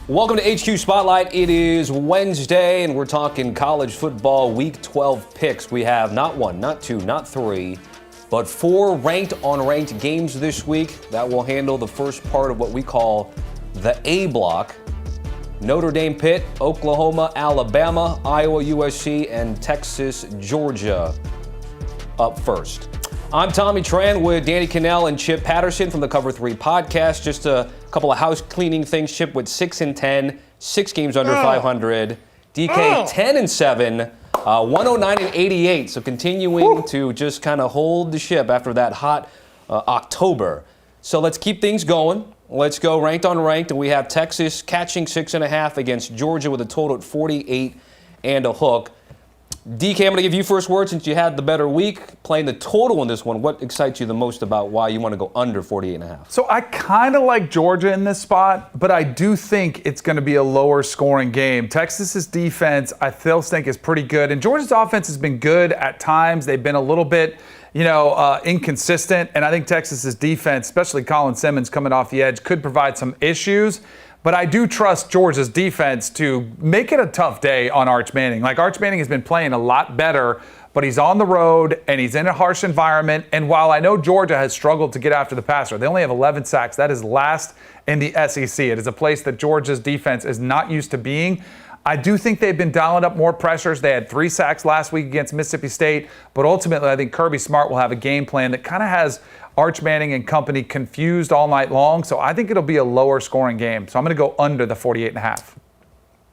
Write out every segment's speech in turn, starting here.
Welcome to HQ Spotlight. It is Wednesday, and we're talking college football Week 12 picks. We have not one, not two, not three, but four ranked unranked games this week. That will handle the first part of what we call the A block. Notre Dame, Pitt, Oklahoma, Alabama, Iowa, USC, and Texas, Georgia up first. I'm Tommy Tran with Danny Kanell and Chip Patterson from the Cover 3 podcast. Just a couple of house cleaning things. Chip with 6-10, 6 games under 500. DK 10-7, 109-88. So continuing to just kind of hold the ship after that hot October. So let's keep things going. Let's go ranked on ranked, and we have Texas catching 6.5 against Georgia with a total at 48 and a hook. DK, I'm going to give you first word since you had the better week. Playing the total in this one, what excites you the most about why you want to go under 48.5? So I kind of like Georgia in this spot, but I do think it's going to be a lower scoring game. Texas's defense, I still think, is pretty good, and Georgia's offense has been good at times. They've been a little bit inconsistent, and I think Texas's defense, especially Colin Simmons coming off the edge, could provide some issues. But I do trust Georgia's defense to make it a tough day on Arch Manning. Like, Arch Manning has been playing a lot better, but he's on the road and he's in a harsh environment. And while I know Georgia has struggled to get after the passer, they only have 11 sacks. That is last in the SEC. It is a place that Georgia's defense is not used to being. I do think they've been dialing up more pressures. They had 3 sacks last week against Mississippi State, but ultimately I think Kirby Smart will have a game plan that kind of has Arch Manning and company confused all night long. So I think it'll be a lower scoring game. So I'm going to go under the 48.5.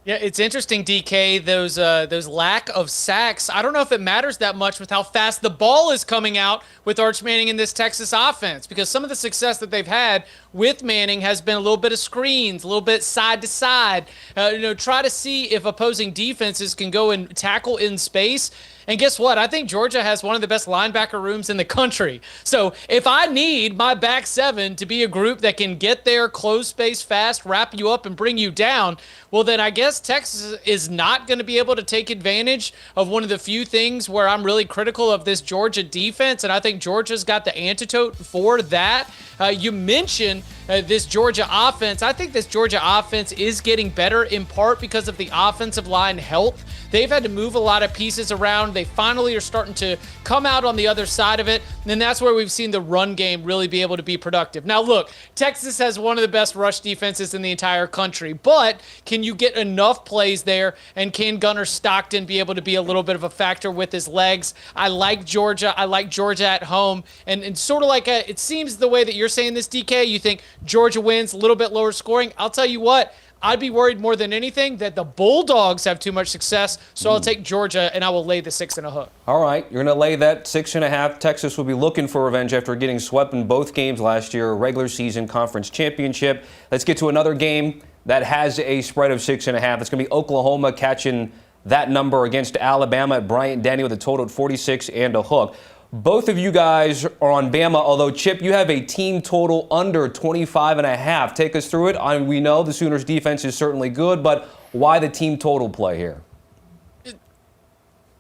Yeah, it's interesting, DK, those lack of sacks. I don't know if it matters that much with how fast the ball is coming out with Arch Manning in this Texas offense, because some of the success that they've had with Manning has been a little bit of screens, a little bit side to side, try to see if opposing defenses can go and tackle in space. And guess what? I think Georgia has one of the best linebacker rooms in the country. So if I need my back seven to be a group that can get there, close space fast, wrap you up, and bring you down, well, then I guess Texas is not going to be able to take advantage of one of the few things where I'm really critical of this Georgia defense, and I think Georgia's got the antidote for that. You mentioned this Georgia offense. I think this Georgia offense is getting better in part because of the offensive line health. They've had to move a lot of pieces around. They finally are starting to come out on the other side of it, and that's where we've seen the run game really be able to be productive. Now, look, Texas has one of the best rush defenses in the entire country, but can you get enough plays there, and can Gunnar Stockton be able to be a little bit of a factor with his legs? I like Georgia. I like Georgia at home, and sort of like it seems the way that you're saying this, DK, you think Georgia wins, a little bit lower scoring. I'll tell you what, I'd be worried more than anything that the Bulldogs have too much success, so I'll take Georgia, and I will lay the 6 and a hook. All right, you're going to lay that 6.5. Texas will be looking for revenge after getting swept in both games last year, regular season conference championship. Let's get to another game that has a spread of 6.5. It's going to be Oklahoma catching that number against Alabama at Bryant-Denny with a total of 46 and a hook. Both of you guys are on Bama, although, Chip, you have a team total under 25.5. Take us through it. We know the Sooners' defense is certainly good, but why the team total play here?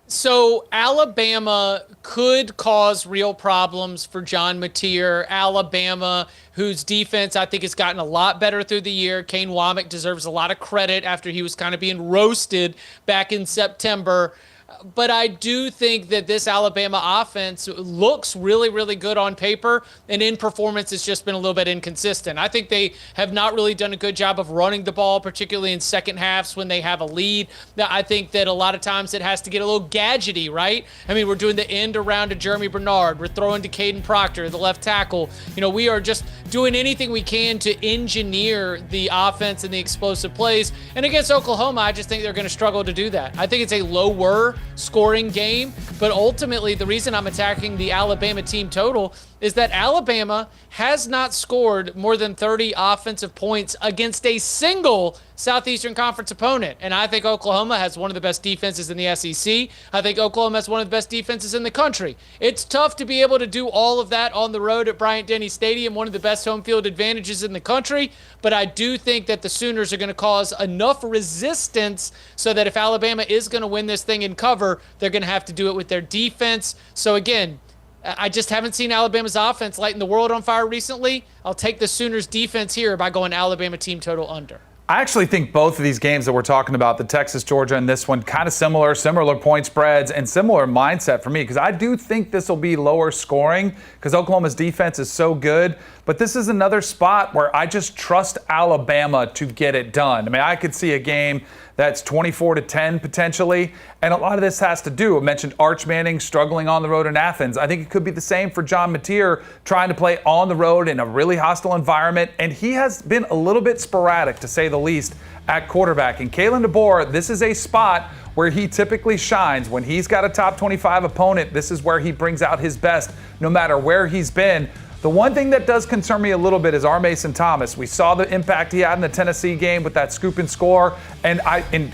So Alabama could cause real problems for John Mateer. Alabama, whose defense I think has gotten a lot better through the year. Kane Womack deserves a lot of credit after he was kind of being roasted back in September. But I do think that this Alabama offense looks really, really good on paper, and in performance it's just been a little bit inconsistent. I think they have not really done a good job of running the ball, particularly in second halves when they have a lead. I think that a lot of times it has to get a little gadgety, right? I mean, we're doing the end around to Jeremy Bernard. We're throwing to Caden Proctor, the left tackle. We are just doing anything we can to engineer the offense and the explosive plays. And against Oklahoma, I just think they're going to struggle to do that. I think it's a lower scoring game, but ultimately the reason I'm attacking the Alabama team total is that Alabama has not scored more than 30 offensive points against a single Southeastern Conference opponent. And I think Oklahoma has one of the best defenses in the SEC. I think Oklahoma has one of the best defenses in the country. It's tough to be able to do all of that on the road at Bryant-Denny Stadium, one of the best home field advantages in the country. But I do think that the Sooners are going to cause enough resistance so that if Alabama is going to win this thing in cover, they're going to have to do it with their defense. So again, I just haven't seen Alabama's offense lighting the world on fire recently. I'll take the Sooners defense here by going Alabama team total under. I actually think both of these games that we're talking about, the Texas, Georgia, and this one, kind of similar point spreads and similar mindset for me, because I do think this will be lower scoring because Oklahoma's defense is so good. But this is another spot where I just trust Alabama to get it done. I mean, I could see a game that's 24-10 potentially, and a lot of this has to do, I mentioned Arch Manning struggling on the road in Athens. I think it could be the same for John Mateer trying to play on the road in a really hostile environment, and he has been a little bit sporadic, to say the least, at quarterback. And Kalen DeBoer, this is a spot where he typically shines. When he's got a top 25 opponent, this is where he brings out his best, no matter where he's been. The one thing that does concern me a little bit is R. Mason Thomas. We saw the impact he had in the Tennessee game with that scoop and score, and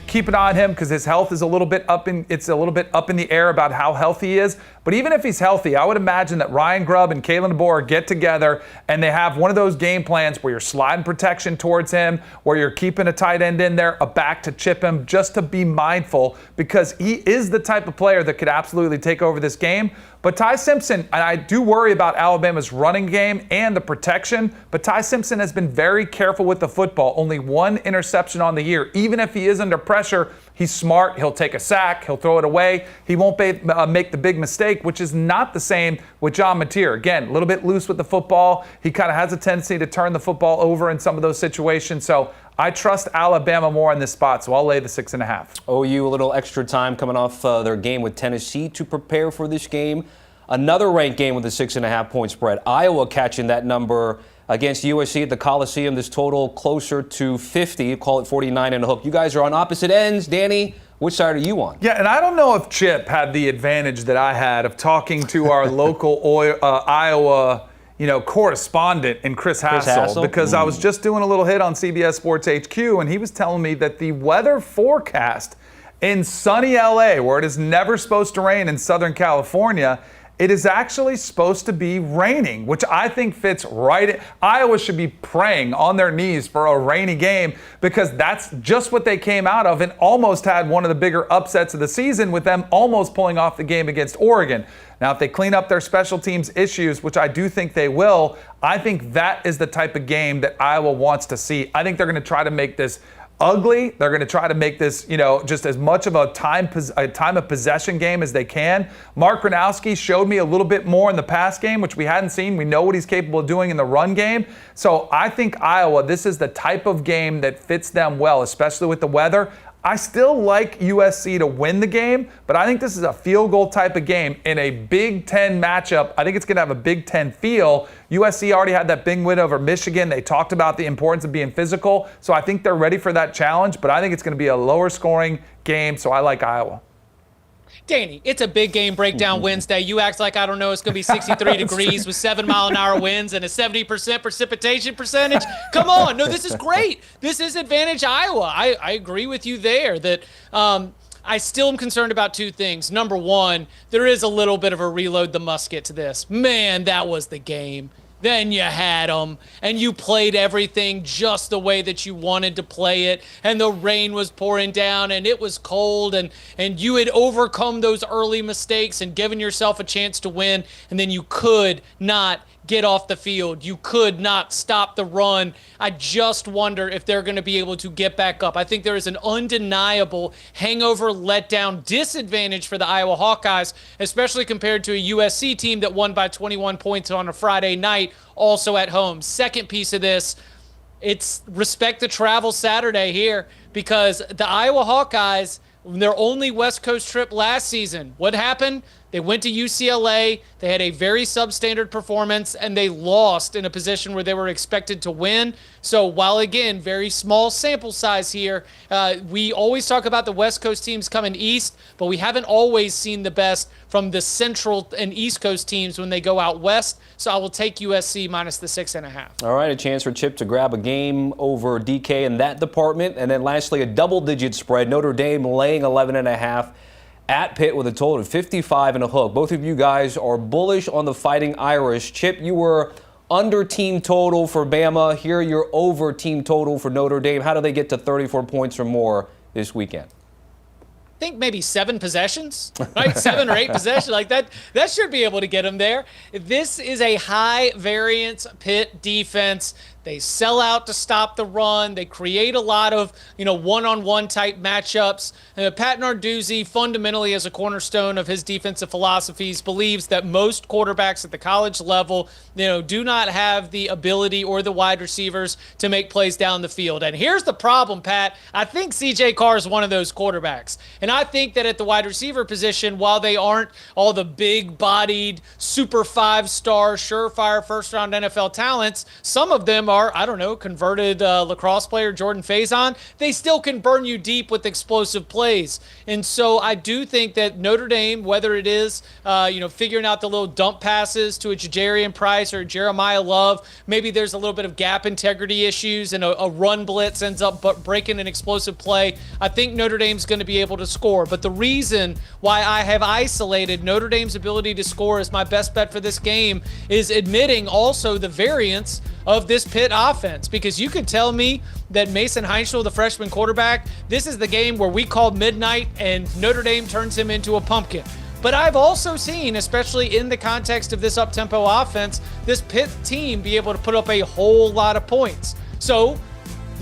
keep an eye on him because his health is a little bit up in the air about how healthy he is. But even if he's healthy, I would imagine that Ryan Grubb and Kalen DeBoer get together and they have one of those game plans where you're sliding protection towards him, where you're keeping a tight end in there, a back to chip him, just to be mindful, because he is the type of player that could absolutely take over this game. But Ty Simpson, and I do worry about Alabama's running game and the protection, but Ty Simpson has been very careful with the football. Only one interception on the year. Even if he is under pressure, he's smart. He'll take a sack. He'll throw it away. He won't make the big mistake, which is not the same with John Mateer. Again, a little bit loose with the football. He kind of has a tendency to turn the football over in some of those situations. So I trust Alabama more in this spot, so I'll lay the 6.5. OU a little extra time coming off their game with Tennessee to prepare for this game. Another ranked game with a 6.5 point spread. Iowa catching that number against USC at the Coliseum. This total closer to 50. Call it 49 and a hook. You guys are on opposite ends. Danny, which side are you on? Yeah, and I don't know if Chip had the advantage that I had of talking to our local Iowa correspondent in Chris Hassel, because I was just doing a little hit on CBS Sports HQ, and he was telling me that the weather forecast in sunny LA, where it is never supposed to rain in Southern California, it is actually supposed to be raining, which I think fits right in. Iowa should be praying on their knees for a rainy game, because that's just what they came out of and almost had one of the bigger upsets of the season with them almost pulling off the game against Oregon. Now, if they clean up their special teams issues, which I do think they will, I think that is the type of game that Iowa wants to see. I think they're going to try to make this ugly. They're going to try to make this, just as much of a time of possession game as they can. Mark Gronowski showed me a little bit more in the pass game, which we hadn't seen. We know what he's capable of doing in the run game. So I think Iowa, this is the type of game that fits them well, especially with the weather. I still like USC to win the game, but I think this is a field goal type of game in a Big Ten matchup. I think it's going to have a Big Ten feel. USC already had that big win over Michigan. They talked about the importance of being physical, so I think they're ready for that challenge, but I think it's going to be a lower scoring game, so I like Iowa. Danny, it's a big game breakdown Wednesday. You act like, I don't know, it's going to be 63 degrees with 7-mile-an-hour winds and a 70% precipitation percentage. Come on. No, this is great. This is advantage Iowa. I agree with you there that I still am concerned about two things. Number one, there is a little bit of a reload the musket to this. Man, that was the game. Then you had them, and you played everything just the way that you wanted to play it, and the rain was pouring down, and it was cold, and you had overcome those early mistakes and given yourself a chance to win, and then you could not get off the field. You could not stop the run. I just wonder if they're going to be able to get back up. I think there is an undeniable hangover letdown disadvantage for the Iowa Hawkeyes, especially compared to a USC team that won by 21 points on a Friday night, also at home. Second piece of this, it's respect the travel Saturday here, because the Iowa Hawkeyes, their only West Coast trip last season, what happened? They went to UCLA, they had a very substandard performance, and they lost in a position where they were expected to win. So while, again, very small sample size here, we always talk about the West Coast teams coming east, but we haven't always seen the best from the Central and East Coast teams when they go out west. So I will take USC minus the 6.5. All right, a chance for Chip to grab a game over DK in that department. And then lastly, a double-digit spread. Notre Dame laying 11.5 at Pitt with a total of 55 and a hook. Both of you guys are bullish on the Fighting Irish. Chip, you were under team total for Bama. Here you're over team total for Notre Dame. How do they get to 34 points or more this weekend? I think maybe 7 possessions, right? 7 or 8 possessions like that. That should be able to get them there. This is a high variance Pitt defense They sell out to stop the run. They create a lot of, one-on-one type matchups. Pat Narduzzi, fundamentally as a cornerstone of his defensive philosophies, believes that most quarterbacks at the college level, do not have the ability or the wide receivers to make plays down the field. And here's the problem, Pat. I think C.J. Carr is one of those quarterbacks. And I think that at the wide receiver position, while they aren't all the big-bodied, super five-star, surefire first-round NFL talents, some of them are, converted lacrosse player Jordan Faison. They still can burn you deep with explosive plays. And so I do think that Notre Dame, whether it is, figuring out the little dump passes to a Jajarian Price or Jeremiah Love, maybe there's a little bit of gap integrity issues and a run blitz ends up breaking an explosive play. I think Notre Dame's going to be able to score. But the reason why I have isolated Notre Dame's ability to score as my best bet for this game is admitting also the variance of this Pitt offense, because you could tell me that Mason Heinschel, the freshman quarterback, this is the game where we called midnight and Notre Dame turns him into a pumpkin. But I've also seen, especially in the context of this up-tempo offense, this Pitt team be able to put up a whole lot of points. So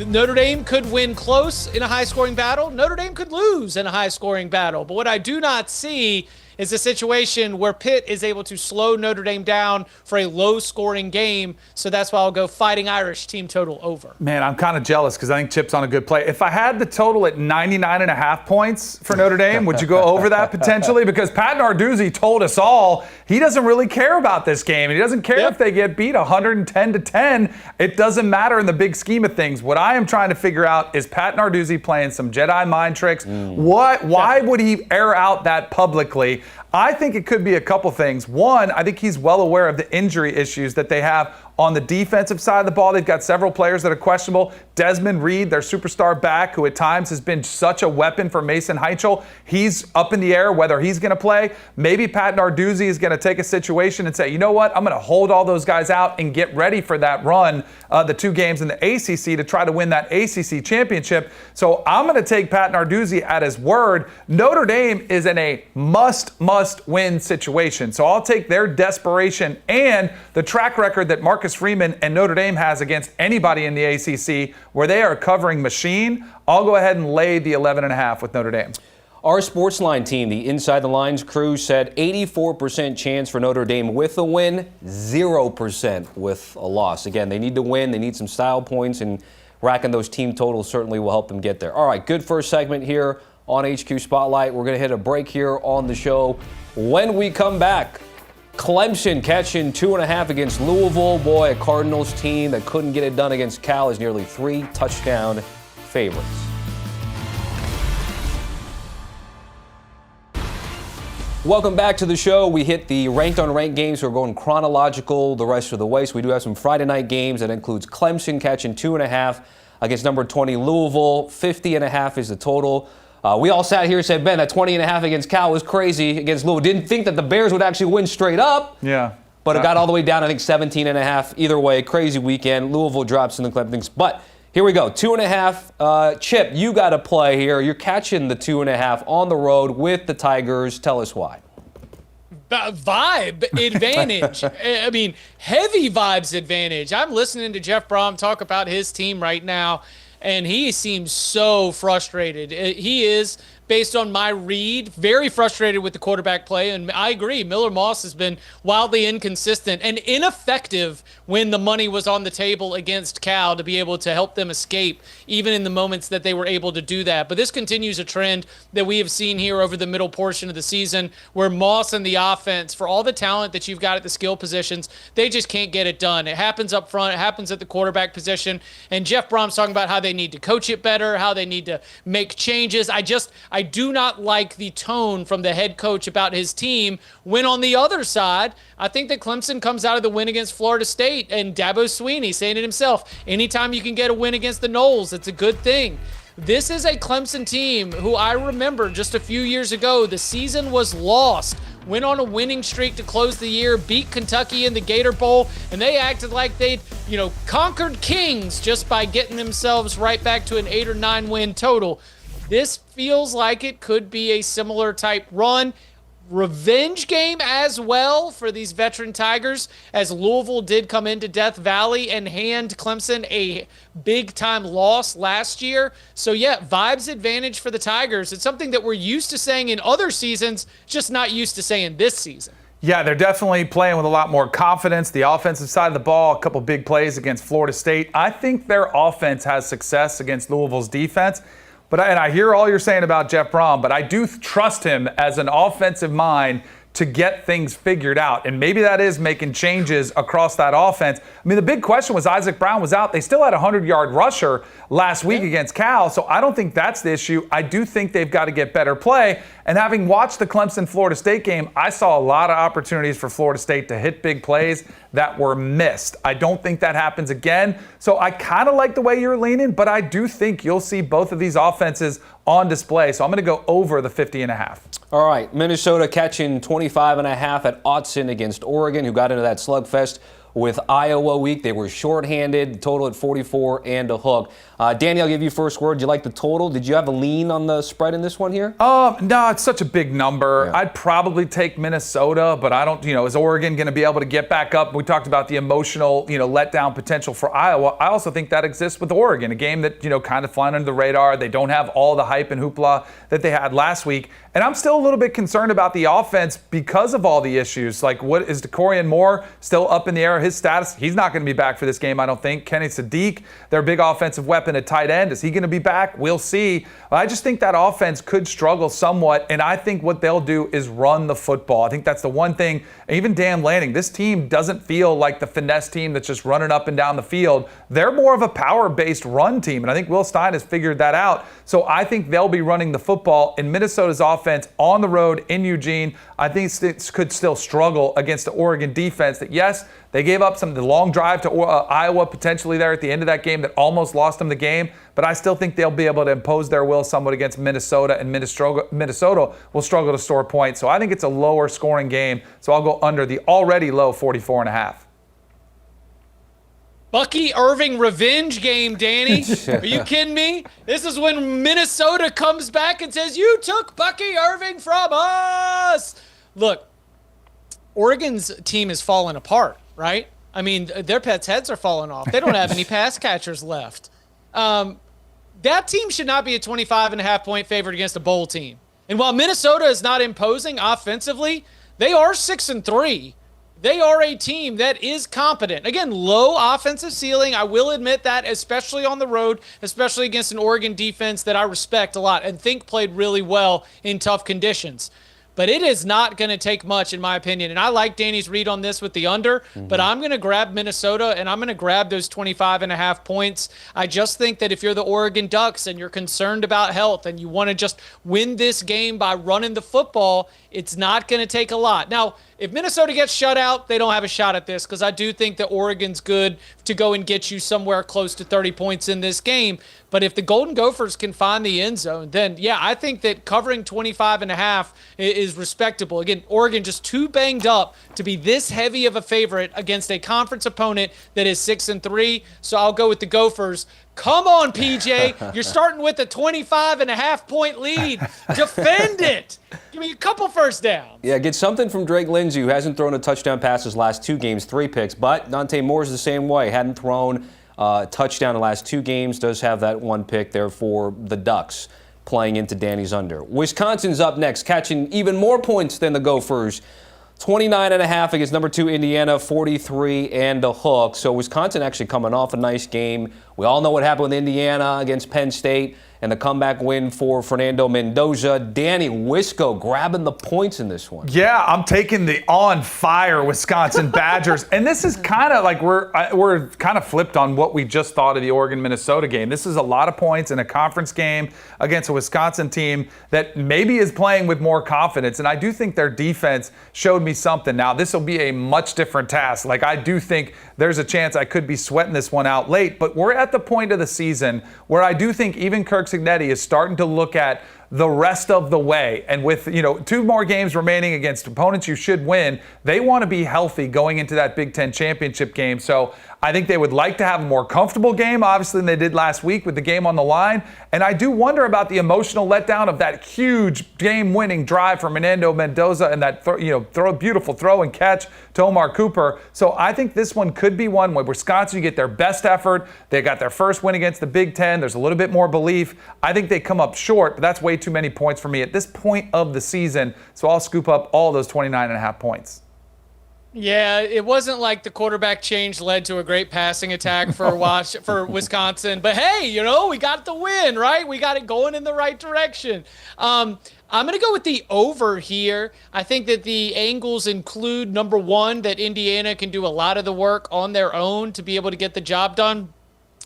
Notre Dame could win close in a high-scoring battle. Notre Dame could lose in a high-scoring battle. But what I do not see is a situation where Pitt is able to slow Notre Dame down for a low-scoring game. So that's why I'll go Fighting Irish team total over. Man, I'm kind of jealous because I think Chip's on a good play. If I had the total at 99.5 points for Notre Dame, would you go over that potentially? Because Pat Narduzzi told us all he doesn't really care about this game. He doesn't care if they get beat 110-10. It doesn't matter in the big scheme of things. What I am trying to figure out is Pat Narduzzi playing some Jedi mind tricks. Why would he air out that publicly? I think it could be a couple things. One, I think he's well aware of the injury issues that they have on the defensive side of the ball. They've got several players that are questionable. Desmond Reed, their superstar back, who at times has been such a weapon for Mason Heinschel, he's up in the air whether he's going to play. Maybe Pat Narduzzi is going to take a situation and say, you know what, I'm going to hold all those guys out and get ready for that run, the 2 games in the ACC to try to win that ACC championship. So I'm going to take Pat Narduzzi at his word. Notre Dame is in a must-win situation. So I'll take their desperation and the track record that Marcus Freeman and Notre Dame has against anybody in the ACC where they are a covering machine. I'll go ahead and lay the 11.5 with Notre Dame. Our Sportsline team, the Inside the Lines crew, said 84% chance for Notre Dame with a win, 0% with a loss. Again, they need to win. They need some style points, and racking those team totals certainly will help them get there. All right, good first segment here on HQ Spotlight. We're going to hit a break here on the show. When we come back, Clemson catching 2.5 against Louisville. Boy, a Cardinals team that couldn't get it done against Cal is nearly 3-touchdown favorites. Welcome back to the show. We hit the ranked on ranked games. We're going chronological the rest of the way. So we do have some Friday night games. That includes Clemson catching 2.5 against number 20 Louisville. 50.5 is the total. We all sat here and said, Ben, that 20.5 against Cal was crazy against Louisville. Didn't think that the Bears would actually win straight up. Yeah. But it got all the way down, I think, 17.5. Either way, crazy weekend. Louisville drops in the Clemson. But here we go. 2.5. Chip, you got to play here. You're catching the 2.5 on the road with the Tigers. Tell us why. Vibe advantage. I mean, heavy vibes advantage. I'm listening to Jeff Brom talk about his team right now, and he seems so frustrated. He is, based on my read, very frustrated with the quarterback play. And I agree, Miller Moss has been wildly inconsistent and ineffective when the money was on the table against Cal to be able to help them escape, even in the moments that they were able to do that. But this continues a trend that we have seen here over the middle portion of the season, where Moss and the offense, for all the talent that you've got at the skill positions, they just can't get it done. It happens up front. It happens at the quarterback position. And Jeff Brom's talking about how they need to coach it better, how they need to make changes. I do not like the tone from the head coach about his team, when on the other side, I think that Clemson comes out of the win against Florida State, and Dabo Swinney saying it himself, anytime you can get a win against the Noles, it's a good thing. This is a Clemson team who I remember just a few years ago, the season was lost, went on a winning streak to close the year, beat Kentucky in the Gator Bowl, and they acted like they'd, conquered kings just by getting themselves right back to an 8 or 9 win total. This feels like it could be a similar type run. revenge game as well for these veteran Tigers, as Louisville did come into Death Valley and hand Clemson a big-time loss last year. So, yeah, vibes advantage for the Tigers. It's something that we're used to saying in other seasons, just not used to saying this season. Yeah, they're definitely playing with a lot more confidence. The offensive side of the ball, a couple big plays against Florida State. I think their offense has success against Louisville's defense. But I hear all you're saying about Jeff Brom, but I do trust him as an offensive mind to get things figured out. And maybe that is making changes across that offense. I mean, the big question was Isaac Brown was out. They still had a 100-yard rusher last week against Cal, so I don't think that's the issue. I do think they've got to get better play. And having watched the Clemson-Florida State game, I saw a lot of opportunities for Florida State to hit big plays that were missed. I don't think that happens again. So I kind of like the way you're leaning, but I do think you'll see both of these offenses on display. So I'm going to go over the 50.5. All right, Minnesota catching 25.5 at Autzen against Oregon, who got into that slugfest with Iowa week. They were shorthanded, total at 44 and a hook. Danny, I'll give you first word. Did you like the total? Did you have a lean on the spread in this one here? No, it's such a big number. Yeah. I'd probably take Minnesota, but I don't, is Oregon going to be able to get back up? We talked about the emotional, letdown potential for Iowa. I also think that exists with Oregon, a game that, kind of flying under the radar. They don't have all the hype and hoopla that they had last week. And I'm still a little bit concerned about the offense because of all the issues. Like, what is DeCorian Moore still up in the air? His status, he's not going to be back for this game, I don't think. Kenny Sadiq, their big offensive weapon at tight end, is he going to be back? We'll see. I just think that offense could struggle somewhat, and I think what they'll do is run the football. I think that's the one thing. Even Dan Lanning, this team doesn't feel like the finesse team that's just running up and down the field. They're more of a power-based run team, and I think Will Stein has figured that out. So I think they'll be running the football, and Minnesota's offense on the road in Eugene, I think could still struggle against the Oregon defense that, yes, they gave up the long drive to Iowa potentially there at the end of that game that almost lost them the game, but I still think they'll be able to impose their will somewhat against Minnesota, and Minnesota will struggle to score points. So I think it's a lower scoring game, so I'll go under the already low 44.5. Bucky Irving revenge game, Danny. Are you kidding me? This is when Minnesota comes back and says, you took Bucky Irving from us. Look, Oregon's team is falling apart, right? I mean, their pets' heads are falling off. They don't have any pass catchers left. That team should not be a 25.5-point favorite against a bowl team. And while Minnesota is not imposing offensively, they are 6-3. They are a team that is competent. Again, low offensive ceiling. I will admit that, especially on the road, especially against an Oregon defense that I respect a lot and think played really well in tough conditions. But it is not going to take much, in my opinion. And I like Danny's read on this with the under, but I'm going to grab Minnesota, and I'm going to grab those 25.5 points. I just think that if you're the Oregon Ducks and you're concerned about health and you want to just win this game by running the football, it's not going to take a lot. Now, if Minnesota gets shut out, they don't have a shot at this because I do think that Oregon's good to go and get you somewhere close to 30 points in this game. But if the Golden Gophers can find the end zone, then, yeah, I think that covering 25.5 is respectable. Again, Oregon just too banged up to be this heavy of a favorite against a conference opponent that is 6-3. So I'll go with the Gophers. Come on, PJ. You're starting with a 25.5-point lead. Defend it. Give me a couple first downs. Yeah, get something from Drake Lindsey, who hasn't thrown a touchdown pass his last 2 games, 3 picks. But Dante Moore's the same way. Hadn't thrown a touchdown the last 2 games. Does have that 1 pick there for the Ducks, playing into Danny's under. Wisconsin's up next, catching even more points than the Gophers. 29.5 against number 2 Indiana, 43 and a hook. So Wisconsin actually coming off a nice game. We all know what happened with Indiana against Penn State and the comeback win for Fernando Mendoza. Danny, Wisco grabbing the points in this one. Yeah, I'm taking the on-fire Wisconsin Badgers. And this is kind of like we're kind of flipped on what we just thought of the Oregon-Minnesota game. This is a lot of points in a conference game against a Wisconsin team that maybe is playing with more confidence. And I do think their defense showed me something. Now, this will be a much different task. Like, I do think there's a chance I could be sweating this one out late. But we're at the point of the season where I do think even Kirk Cignetti is starting to look at the rest of the way. And with, 2 more games remaining against opponents you should win, they want to be healthy going into that Big Ten championship game. So I think they would like to have a more comfortable game, obviously, than they did last week with the game on the line. And I do wonder about the emotional letdown of that huge game-winning drive from Fernando Mendoza and that beautiful throw and catch to Omar Cooper. So I think this one could be one where Wisconsin, you get their best effort. They got their first win against the Big Ten. There's a little bit more belief. I think they come up short, but that's way too many points for me at this point of the season. So I'll scoop up all those 29.5 points. Yeah, it wasn't like the quarterback change led to a great passing attack for Wisconsin. But hey, we got the win, right? We got it going in the right direction. I'm going to go with the over here. I think that the angles include, number one, that Indiana can do a lot of the work on their own to be able to get the job done.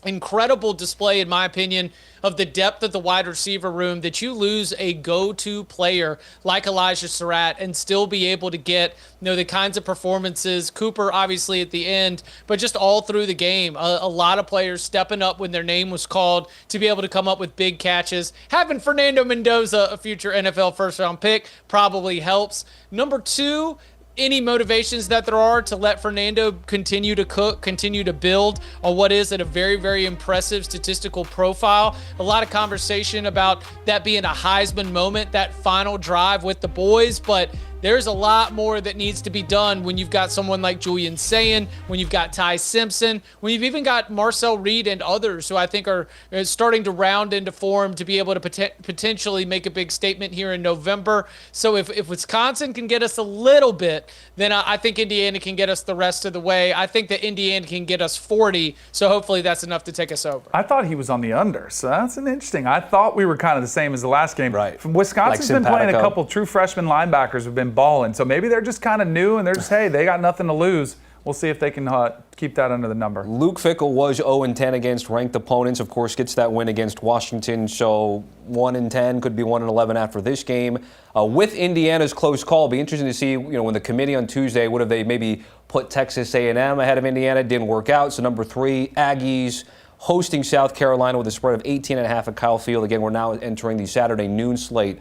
Incredible display, in my opinion, of the depth of the wide receiver room, that you lose a go-to player like Elijah Surratt and still be able to get the kinds of performances. Cooper, obviously, at the end, but just all through the game. A lot of players stepping up when their name was called to be able to come up with big catches. Having Fernando Mendoza, a future NFL first-round pick, probably helps. Number two, any motivations that there are to let Fernando continue to cook, continue to build on what is at a very, very impressive statistical profile. A lot of conversation about that being a Heisman moment, that final drive with the boys, but there's a lot more that needs to be done when you've got someone like Julian Sayin, when you've got Ty Simpson, when you've even got Marcel Reed and others who I think are starting to round into form to be able to potentially make a big statement here in November. So if Wisconsin can get us a little bit, then I think Indiana can get us the rest of the way. I think that Indiana can get us 40, so hopefully that's enough to take us over. I thought he was on the under, so that's an interesting. I thought we were kind of the same as the last game. Right. Wisconsin's been playing a couple true freshman linebackers who've been balling. So maybe they're just kind of new and they're just, hey, they got nothing to lose. We'll see if they can keep that under the number. Luke Fickell was 0-10 against ranked opponents. Of course, gets that win against Washington. So 1-10, could be 1-11 after this game. With Indiana's close call, be interesting to see, when the committee on Tuesday, would have they maybe put Texas A&M ahead of Indiana? Didn't work out. So number 3, Aggies hosting South Carolina with a spread of 18.5 at Kyle Field. Again, we're now entering the Saturday noon slate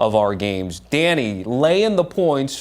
of our games. Danny, lay in the points.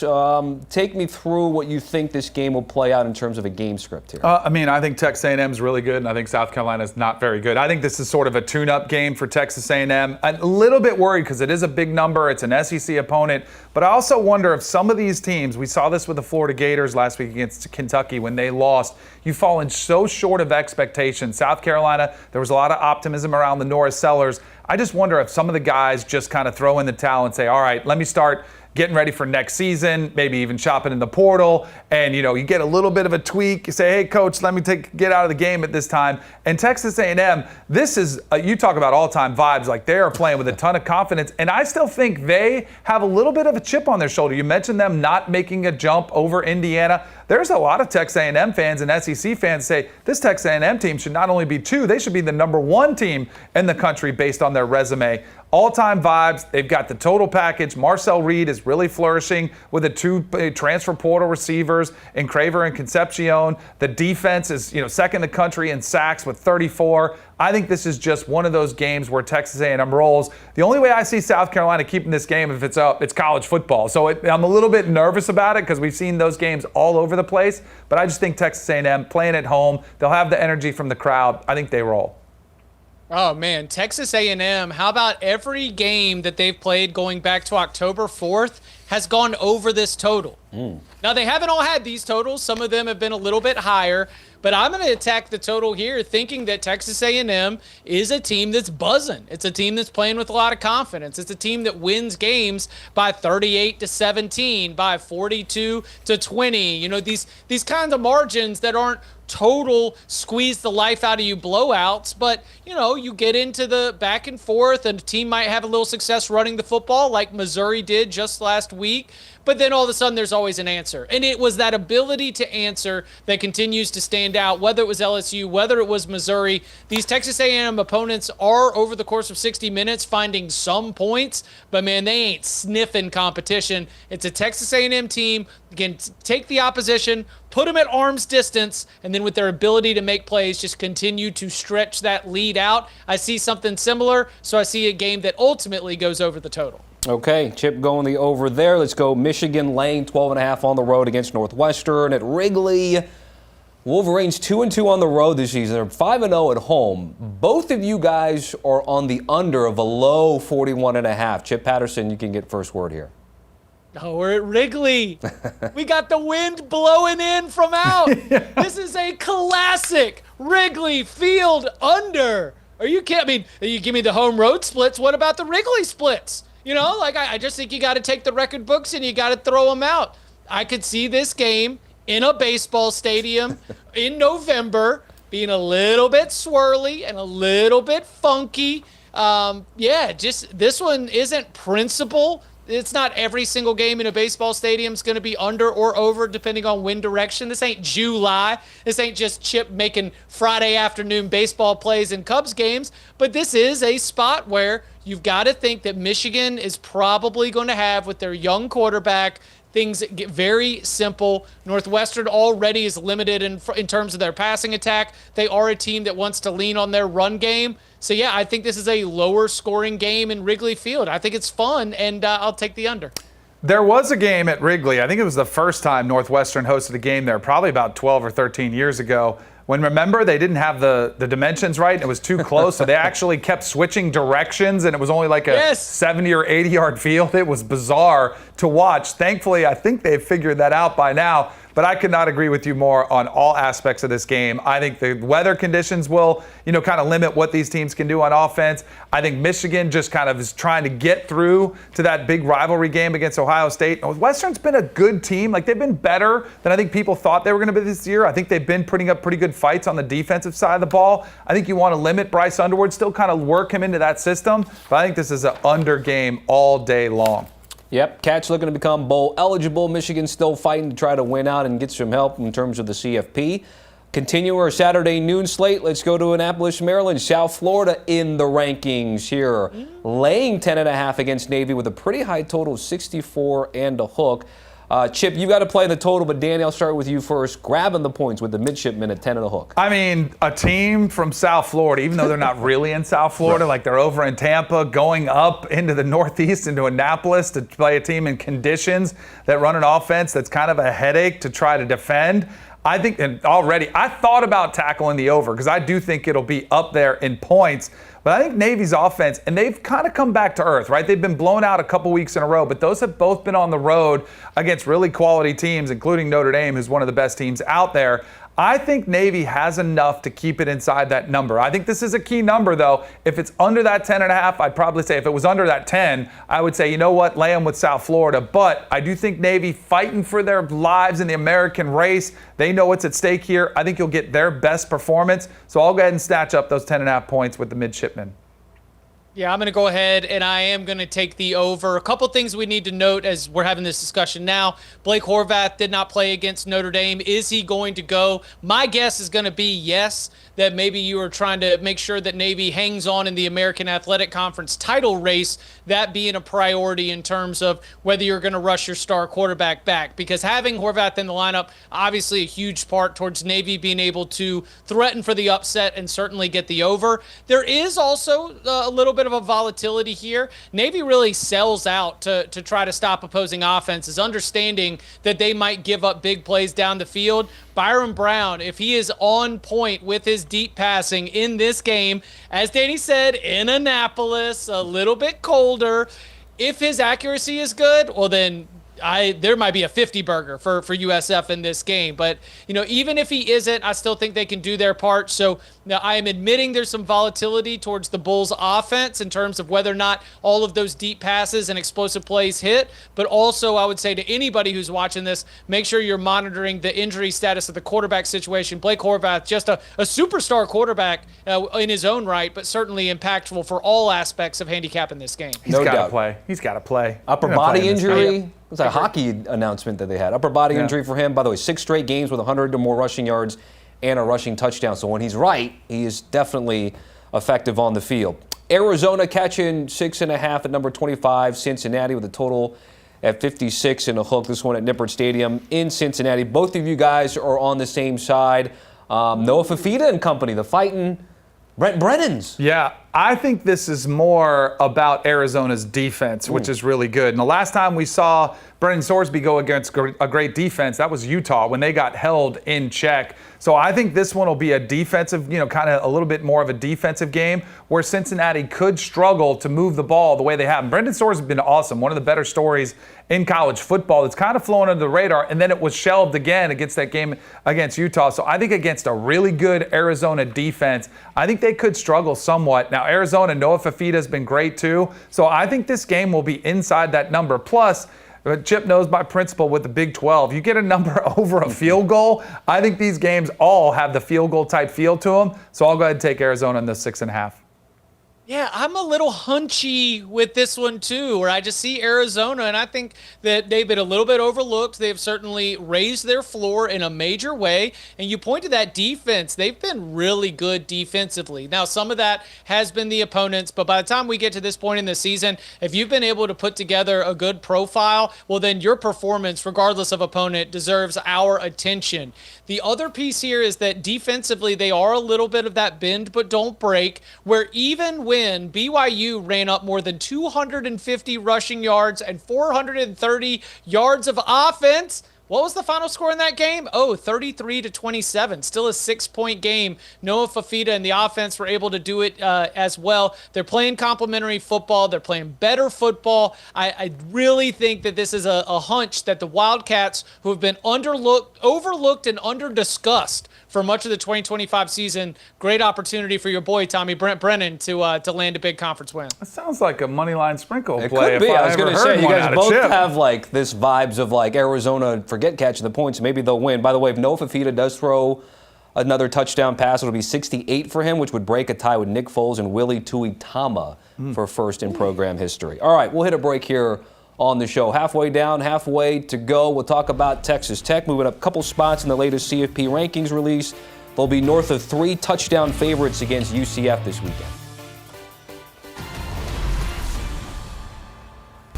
Take me through what you think this game will play out in terms of a game script here. I think Texas A&M is really good, and I think South Carolina is not very good. I think this is sort of a tune-up game for Texas A&M. I'm a little bit worried because it is a big number. It's an SEC opponent. But I also wonder if some of these teams, we saw this with the Florida Gators last week against Kentucky when they lost, you've fallen so short of expectations. South Carolina, there was a lot of optimism around the Norris Sellers. I just wonder if some of the guys just kind of throw in the towel and say, all right, let me start getting ready for next season, maybe even shopping in the portal, and you get a little bit of a tweak. You say, hey, coach, let me get out of the game at this time. And Texas A&M, this is, you talk about all-time vibes, like they are playing with a ton of confidence, and I still think they have a little bit of a chip on their shoulder. You mentioned them not making a jump over Indiana. There's a lot of Texas A&M fans and SEC fans say this Texas A&M team should not only be 2, they should be the number 1 team in the country based on their resume. All-time vibes. They've got the total package. Marcel Reed is really flourishing with the 2 transfer portal receivers in Craver and Concepcion. The defense is, second in the country in sacks with 34. I think this is just one of those games where Texas A&M rolls. The only way I see South Carolina keeping this game if it's college football. So I'm a little bit nervous about it because we've seen those games all over the place. But I just think Texas A&M playing at home, they'll have the energy from the crowd. I think they roll. Oh, man, Texas A&M, how about every game that they've played going back to October 4th has gone over this total? Now, they haven't all had these totals. Some of them have been a little bit higher. But I'm going to attack the total here thinking that Texas A&M is a team that's buzzing. It's a team that's playing with a lot of confidence. It's a team that wins games by 38-17, by 42-20. These kinds of margins that aren't total squeeze the life out of you blowouts, but you get into the back and forth and a team might have a little success running the football like Missouri did just last week, but then all of a sudden there's always an answer. And it was that ability to answer that continues to stand out, whether it was LSU, whether it was Missouri. These Texas A&M opponents are, over the course of 60 minutes, finding some points, but man, they ain't sniffing competition. It's a Texas A&M team. Again, take the opposition, put them at arm's distance, and then with their ability to make plays, just continue to stretch that lead out. I see something similar, so I see a game that ultimately goes over the total. Okay, Chip going the over there. Let's go Michigan laying 12.5 on the road against Northwestern at Wrigley. Wolverines 2-2 on the road this season. They're 5-0 at home. Both of you guys are on the under of a low 41.5. Chip Patterson, you can get first word here. Oh, we're at Wrigley. We got the wind blowing in from out. This is a classic Wrigley Field under. Are you kidding? I mean, you give me the home road splits. What about the Wrigley splits? You know, like I just think you got to take the record books and you got to throw them out. I could see this game in a baseball stadium in November being a little bit swirly and a little bit funky. Just this one isn't principle. It's not every single game in a baseball stadium is going to be under or over depending on wind direction. This ain't July. This ain't just Chip making Friday afternoon baseball plays in Cubs games. But this is a spot where you've got to think that Michigan is probably going to have, with their young quarterback, things get very simple. Northwestern already is limited in terms of their passing attack. They are a team that wants to lean on their run game. So, yeah, I think this is a lower scoring game in Wrigley Field. I think it's fun, and I'll take the under. There was a game at Wrigley. I think it was the first time Northwestern hosted a game there, probably about 12 or 13 years ago. When, remember, they didn't have the dimensions right. It was too close, so they actually kept switching directions, and it was only like a 70 or 80-yard field. It was bizarre to watch. Thankfully, I think they've figured that out by now. But I could not agree with you more on all aspects of this game. I think the weather conditions will, kind of limit what these teams can do on offense. I think Michigan just kind of is trying to get through to that big rivalry game against Ohio State. Northwestern's been a good team. Like, they've been better than I think people thought they were going to be this year. I think they've been putting up pretty good fights on the defensive side of the ball. I think you want to limit Bryce Underwood, still kind of work him into that system. But I think this is an under game all day long. Yep, Cats looking to become bowl eligible. Michigan still fighting to try to win out and get some help in terms of the CFP. Continue our Saturday noon slate. Let's go to Annapolis, Maryland. South Florida in the rankings here. Laying 10.5 against Navy with a pretty high total of 64 and a hook. Chip, you got to play the total, but Danny, I'll start with you first. Grabbing the points with the midshipmen at 10 and a hook. I mean, a team from South Florida, even though they're not really in South Florida, like they're over in Tampa, going up into the Northeast, into Annapolis to play a team in conditions that run an offense that's kind of a headache to try to defend. I think, and already, I thought about tackling the over because I do think it'll be up there in points. But I think Navy's offense, and they've kind of come back to earth, right? They've been blown out a couple weeks in a row, but those have both been on the road against really quality teams, including Notre Dame, who's one of the best teams out there. I think Navy has enough to keep it inside that number. I think this is a key number, though. If it's under that 10.5, I'd probably say if it was under that 10, I would say, you know what, lay them with South Florida. But I do think Navy fighting for their lives in the American race. They know what's at stake here. I think you'll get their best performance. So I'll go ahead and snatch up those 10.5 points with the midshipmen. Yeah, I'm going to go ahead, and I am going to take the over. A couple things we need to note as we're having this discussion now. Blake Horvath did not play against Notre Dame. Is he going to go? My guess is going to be yes, that maybe you are trying to make sure that Navy hangs on in the American Athletic Conference title race, that being a priority in terms of whether you're going to rush your star quarterback back. Because having Horvath in the lineup, obviously a huge part towards Navy being able to threaten for the upset and certainly get the over. There is also a little bit of a volatility here. Navy really sells out to try to stop opposing offenses, understanding that they might give up big plays down the field. Byron Brown, if he is on point with his deep passing in this game, as Danny said, in Annapolis, a little bit colder, if his accuracy is good, well then there might be a 50 burger for USF in this game. But, even if he isn't, I still think they can do their part. So now I am admitting there's some volatility towards the Bulls offense in terms of whether or not all of those deep passes and explosive plays hit. But also I would say to anybody who's watching this, make sure you're monitoring the injury status of the quarterback situation. Blake Horvath, just a superstar quarterback in his own right, but certainly impactful for all aspects of handicapping this game. He's got to play. He's got to play. Upper body injury. It was a hockey announcement that they had. Upper body injury for him. By the way, 6 straight games with 100 or more rushing yards and a rushing touchdown. So when he's right, he is definitely effective on the field. Arizona catching 6.5 at number 25. Cincinnati with a total at 56 and a hook. This one at Nippert Stadium in Cincinnati. Both of you guys are on the same side. Noah Fifita and company, the fighting Brent Brennans. Yeah, I think this is more about Arizona's defense, which is really good. And the last time we saw Brennan Sorsby go against a great defense, that was Utah when they got held in check. So I think this one will be a defensive, kind of a little bit more of a defensive game where Cincinnati could struggle to move the ball the way they have. And Brendan Sorsby has been awesome. One of the better stories in college football. It's kind of flown under the radar, and then it was shelved again against that game against Utah. So I think against a really good Arizona defense, I think they could struggle somewhat. Now, Arizona, Noah Fifita has been great too. So I think this game will be inside that number. Plus, Chip knows my principle with the Big 12. You get a number over a field goal, I think these games all have the field goal type feel to them. So I'll go ahead and take Arizona in the 6.5. Yeah, I'm a little hunchy with this one too, where I just see Arizona, and I think that they've been a little bit overlooked. They've certainly raised their floor in a major way, and you point to that defense. They've been really good defensively. Now, some of that has been the opponents, but by the time we get to this point in the season, if you've been able to put together a good profile, well, then your performance, regardless of opponent, deserves our attention. The other piece here is that defensively, they are a little bit of that bend but don't break, where even when BYU ran up more than 250 rushing yards and 430 yards of offense, what was the final score in that game? 33-27. Still a 6-point game. Noah Fifita and the offense were able to do it as well. They're playing complementary football. They're playing better football. I really think that this is a hunch that the Wildcats, who have been overlooked and under-discussed for much of the 2025 season, great opportunity for your boy, Tommy Brent Brennan, to land a big conference win. That sounds like a money line sprinkle It play. could be. I was going to say, you guys both Chip. have like this vibes of like Arizona, forget catching the points, maybe they'll win. By the way, if Noah Fifita does throw another touchdown pass, it'll be 68 for him, which would break a tie with Nick Foles and Willie Tuitama for first in program history. All right, we'll hit a break here on the show. Halfway down, halfway to go. We'll talk about Texas Tech moving up a couple spots in the latest CFP rankings release. They'll be north of 3 touchdown favorites against UCF this weekend.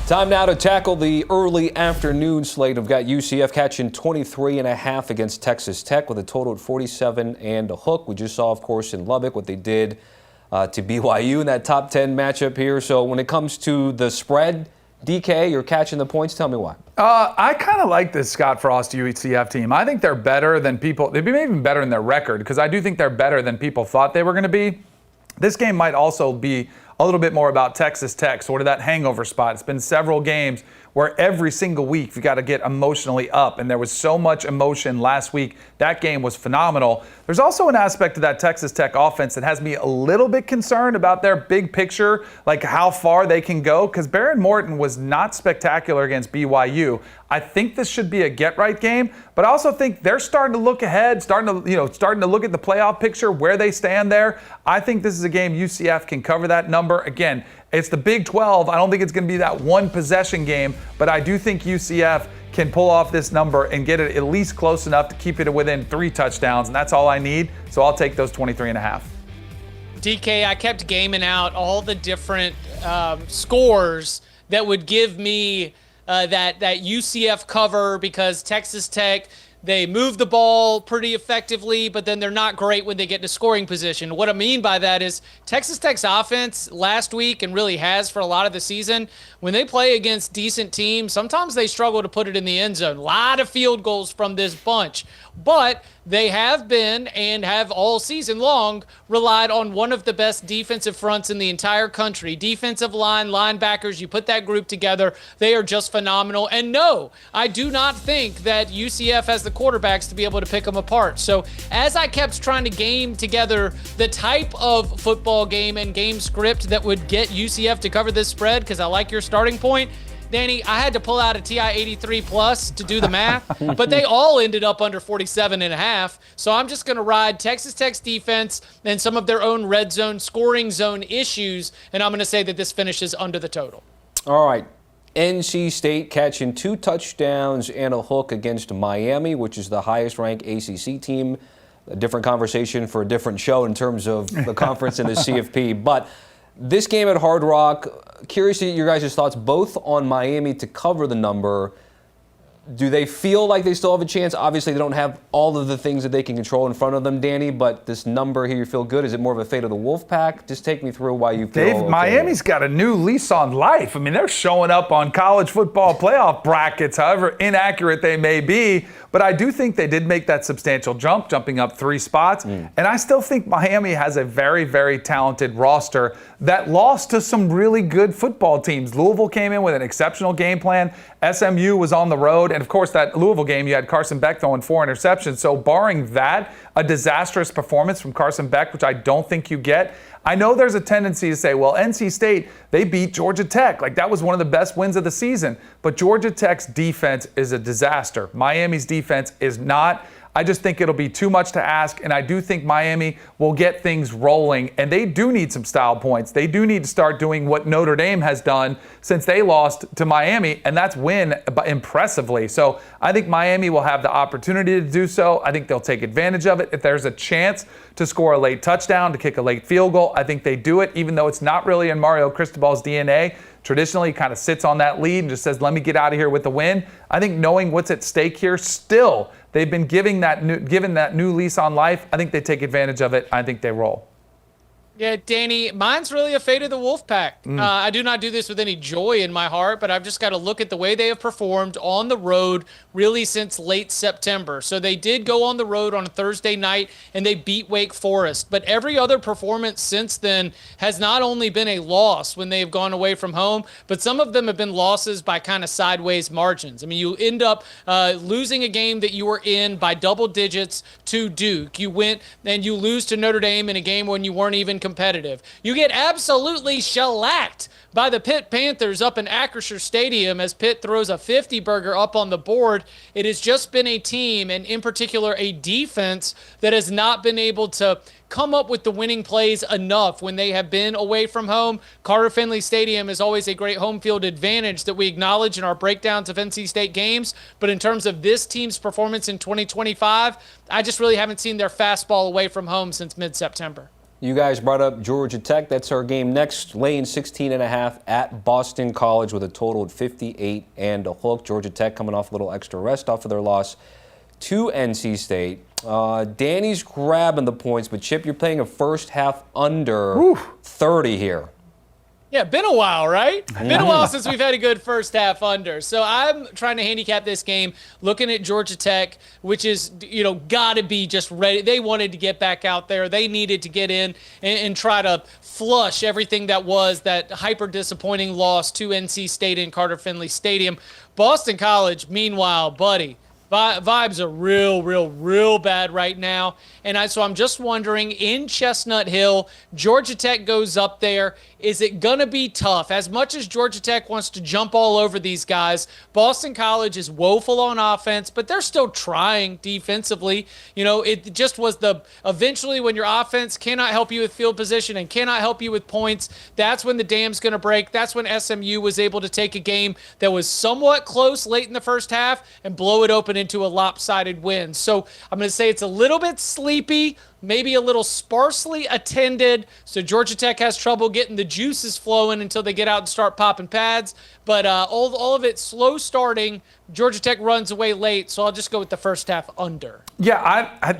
Time now to tackle the early afternoon slate. We've got UCF catching 23.5 against Texas Tech with a total of 47 and a hook. We just saw, of course, in Lubbock what they did to BYU in that top 10 matchup here. So when it comes to the spread, DK, you're catching the points. Tell me why. I kind of like this Scott Frost UCF team. I think they're better than people. They'd be even better in their record because I do think they're better than people thought they were going to be. This game might also be a little bit more about Texas Tech, sort of that hangover spot. It's been several games where every single week you got to get emotionally up, and there was so much emotion last week. That game was phenomenal. There's also an aspect of that Texas Tech offense that has me a little bit concerned about their big picture, like how far they can go, because Baron Morton was not spectacular against BYU. I think this should be a get-right game, but I also think they're starting to look ahead, starting to look at the playoff picture, where they stand there. I think this is a game UCF can cover that number. Again, it's the Big 12. I don't think it's going to be that one possession game, but I do think UCF can pull off this number and get it at least close enough to keep it within 3 touchdowns, and that's all I need. So I'll take those 23.5. DK, I kept gaming out all the different scores that would give me that UCF cover, because Texas Tech, they move the ball pretty effectively, but then they're not great when they get to scoring position. What I mean by that is Texas Tech's offense last week, and really has for a lot of the season, when they play against decent teams, sometimes they struggle to put it in the end zone. A lot of field goals from this bunch. But they have been, and have all season long, relied on one of the best defensive fronts in the entire country. Defensive line, linebackers, you put that group together, they are just phenomenal. And no, I do not think that UCF has the quarterbacks to be able to pick them apart. So as I kept trying to game together the type of football game and game script that would get UCF to cover this spread, because I like your starting point, Danny, I had to pull out a TI 83 Plus to do the math, but they all ended up under 47.5. So I'm just going to ride Texas Tech's defense and some of their own red zone, scoring zone issues, and I'm going to say that this finishes under the total. All right. NC State catching 2 touchdowns and a hook against Miami, which is the highest-ranked ACC team. A different conversation for a different show in terms of the conference and the CFP. But This game at Hard Rock, curious to get your guys' thoughts both on Miami to cover the number. Do they feel like they still have a chance? Obviously, they don't have all of the things that they can control in front of them, Danny, but this number here, you feel good? Is it more of a fate of the Wolfpack? Just take me through why you feel okay. Miami's got a new lease on life. I mean, they're showing up on college football playoff brackets, however inaccurate they may be. But I do think they did make that substantial jump, jumping up 3 spots. And I still think Miami has a very, very talented roster that lost to some really good football teams. Louisville came in with an exceptional game plan. SMU was on the road. And, of course, that Louisville game, you had Carson Beck throwing 4 interceptions. So barring that, a disastrous performance from Carson Beck, which I don't think you get. I know there's a tendency to say, well, NC State, they beat Georgia Tech. Like, that was one of the best wins of the season. But Georgia Tech's defense is a disaster. Miami's defense is not. I just think it'll be too much to ask, and I do think Miami will get things rolling, and they do need some style points. They do need to start doing what Notre Dame has done since they lost to Miami, and that's win impressively. So I think Miami will have the opportunity to do so. I think they'll take advantage of it. If there's a chance to score a late touchdown, to kick a late field goal, I think they do it, even though it's not really in Mario Cristobal's DNA. Traditionally, he kind of sits on that lead and just says, let me get out of here with the win. I think knowing what's at stake here, still, they've been given that new lease on life. I think they take advantage of it. I think they roll. Yeah, Danny, mine's really a fate of the Wolfpack. I do not do this with any joy in my heart, but I've just got to look at the way they have performed on the road really since late September. So they did go on the road on a Thursday night, and they beat Wake Forest. But every other performance since then has not only been a loss when they've gone away from home, but some of them have been losses by kind of sideways margins. I mean, you end up losing a game that you were in by double digits to Duke. You went and you lose to Notre Dame in a game when you weren't even competitive. You get absolutely shellacked by the Pitt Panthers up in Acrisure Stadium as Pitt throws a 50-burger up on the board. It has just been a team, and in particular a defense, that has not been able to come up with the winning plays enough when they have been away from home. Carter Finley Stadium is always a great home field advantage that we acknowledge in our breakdowns of NC State games. But in terms of this team's performance in 2025, I just really haven't seen their fastball away from home since mid-September. You guys brought up Georgia Tech. That's our game next. Laying 16.5 at Boston College with a total of 58 and a hook. Georgia Tech coming off a little extra rest off of their loss to NC State. Danny's grabbing the points, but Chip, you're playing a first half under 30 here. Yeah, been a while, right? Been a while since we've had a good first half under. So I'm trying to handicap this game, looking at Georgia Tech, which is, got to be just ready. They wanted to get back out there. They needed to get in and try to flush everything that was that hyper disappointing loss to NC State in Carter Finley Stadium. Boston College, meanwhile, buddy, vibes are real bad right now. And so I'm just wondering, in Chestnut Hill, Georgia Tech goes up there. Is it going to be tough? As much as Georgia Tech wants to jump all over these guys, Boston College is woeful on offense, but they're still trying defensively. It just was eventually when your offense cannot help you with field position and cannot help you with points, that's when the dam's going to break. That's when SMU was able to take a game that was somewhat close late in the first half and blow it open into a lopsided win. So I'm going to say it's a little bit sleepy, maybe a little sparsely attended, so Georgia Tech has trouble getting the juices flowing until they get out and start popping pads. But all of it slow starting. Georgia Tech runs away late, so I'll just go with the first half under. Yeah, I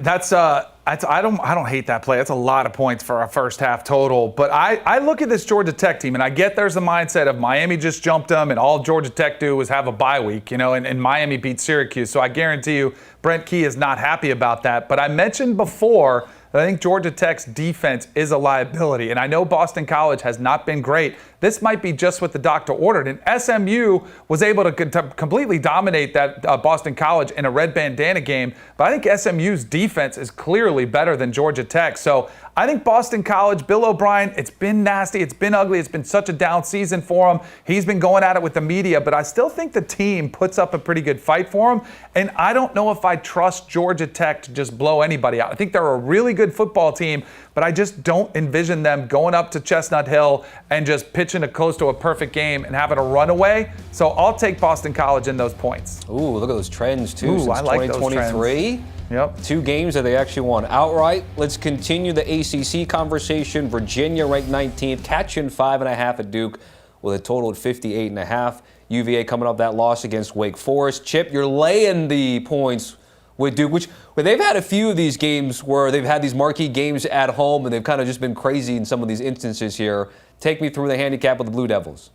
don't hate that play. That's a lot of points for our first half total. But I look at this Georgia Tech team, and I get there's a mindset of Miami just jumped them, and all Georgia Tech do is have a bye week, and Miami beat Syracuse. So I guarantee you Brent Key is not happy about that. But I mentioned before that I think Georgia Tech's defense is a liability. And I know Boston College has not been great. This might be just what the doctor ordered. And SMU was able to completely dominate that Boston College in a red bandana game. But I think SMU's defense is clearly better than Georgia Tech. So I think Boston College, Bill O'Brien, it's been nasty. It's been ugly. It's been such a down season for him. He's been going at it with the media. But I still think the team puts up a pretty good fight for him. And I don't know if I trust Georgia Tech to just blow anybody out. I think they're a really good football team, but I just don't envision them going up to Chestnut Hill and just pitching close to a perfect game and having a runaway. So I'll take Boston College in those points. Ooh, look at those trends, too, Ooh, since I like 2023. Yep. 2 games that they actually won outright. Let's continue the ACC conversation. Virginia ranked 19th, catching 5.5 at Duke with a total of 58.5. UVA coming off that loss against Wake Forest. Chip, you're laying the points with Duke, which they've had a few of these games where they've had these marquee games at home, and they've kind of just been crazy in some of these instances here. Take me through the handicap with the Blue Devils.